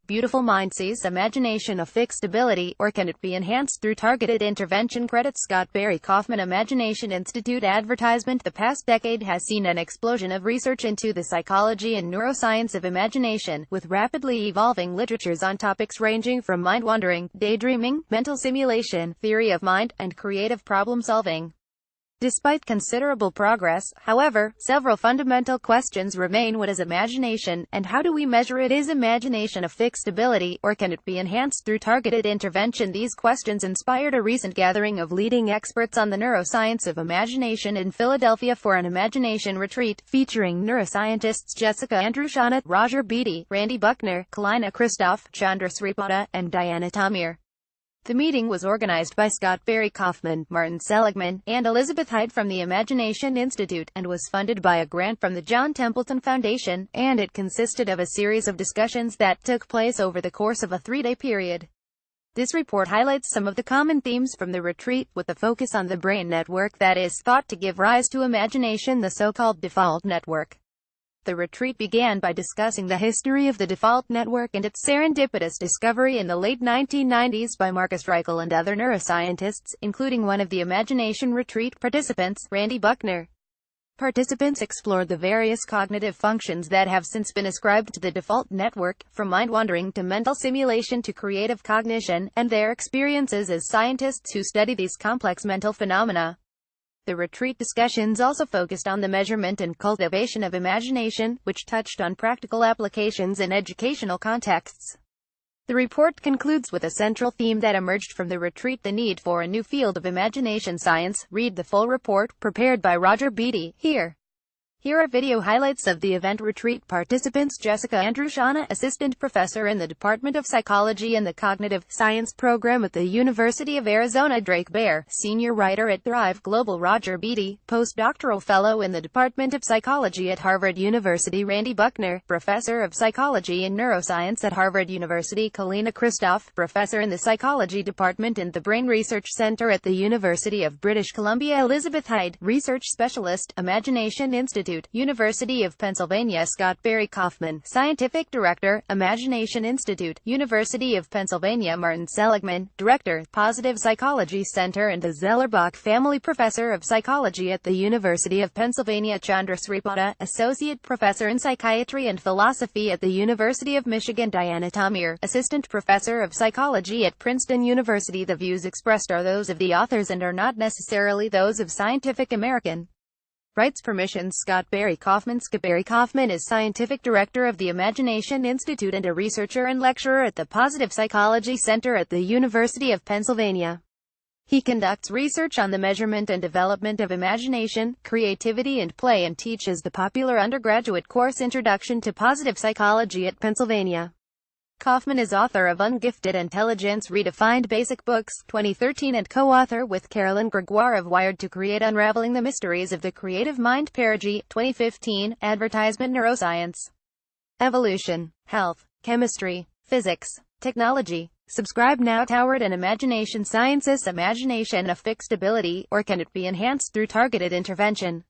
Beautiful MindsIs imagination a fixed ability, or can it be enhanced through targeted intervention? Credit Scott Barry Kaufman Imagination Institute advertisement. The past decade has seen an explosion of research into the psychology and neuroscience of imagination, with rapidly evolving literatures on topics ranging from mind-wandering, daydreaming, mental simulation, theory of mind, and creative problem-solving. Despite considerable progress, however, several fundamental questions remain. What is imagination, and how do we measure it? Is imagination a fixed ability, or can it be enhanced through targeted intervention? These questions inspired a recent gathering of leading experts on the neuroscience of imagination in Philadelphia for an imagination retreat, featuring neuroscientists Jessica Andrushana, Roger Beatty, Randy Buckner, Kalina Christoph, Chandra Sripada, and Diana Tamir. The meeting was organized by Scott Barry Kaufman, Martin Seligman, and Elizabeth Hyde from the Imagination Institute, and was funded by a grant from the John Templeton Foundation, and it consisted of a series of discussions that took place over the course of a 3-day period. This report highlights some of the common themes from the retreat, with a focus on the brain network that is thought to give rise to imagination, the so-called default network. The retreat began by discussing the history of the default network and its serendipitous discovery in the late 1990s by Marcus Reichel and other neuroscientists, including one of the Imagination Retreat participants, Randy Buckner. Participants explored the various cognitive functions that have since been ascribed to the default network, from mind-wandering to mental simulation to creative cognition, and their experiences as scientists who study these complex mental phenomena. The retreat discussions also focused on the measurement and cultivation of imagination, which touched on practical applications in educational contexts. The report concludes with a central theme that emerged from the retreat: the need for a new field of imagination science. Read the full report, prepared by Roger Beatty, here. Here are video highlights of the event. Retreat participants: Jessica Andrushana, Assistant Professor in the Department of Psychology and the Cognitive Science Program at the University of Arizona; Drake Baer, Senior Writer at Thrive Global; Roger Beatty, Postdoctoral Fellow in the Department of Psychology at Harvard University; Randy Buckner, Professor of Psychology and Neuroscience at Harvard University; Kalina Christoph, Professor in the Psychology Department and the Brain Research Center at the University of British Columbia; Elizabeth Hyde, Research Specialist, Imagination Institute, University of Pennsylvania; Scott Barry Kaufman, Scientific Director, Imagination Institute, University of Pennsylvania; Martin Seligman, Director, Positive Psychology Center and the Zellerbach Family Professor of Psychology at the University of Pennsylvania; Chandra Sripada, Associate Professor in Psychiatry and Philosophy at the University of Michigan; Diana Tamir, Assistant Professor of Psychology at Princeton University. The views expressed are those of the authors and are not necessarily those of Scientific American. Rights permissions. Scott Barry Kaufman. Scott Barry Kaufman is Scientific Director of the Imagination Institute and a researcher and lecturer at the Positive Psychology Center at the University of Pennsylvania. He conducts research on the measurement and development of imagination, creativity and play, and teaches the popular undergraduate course Introduction to Positive Psychology at Pennsylvania. Kaufman is author of Ungifted Intelligence Redefined, Basic Books, 2013, and co-author with Carolyn Gregoire of Wired to Create Unraveling the Mysteries of the Creative Mind, Perigee, 2015, advertisement. Neuroscience, evolution, health, chemistry, physics, technology. Subscribe now. Howard and Imagination Sciences imagination a fixed ability, or can it be enhanced through targeted intervention?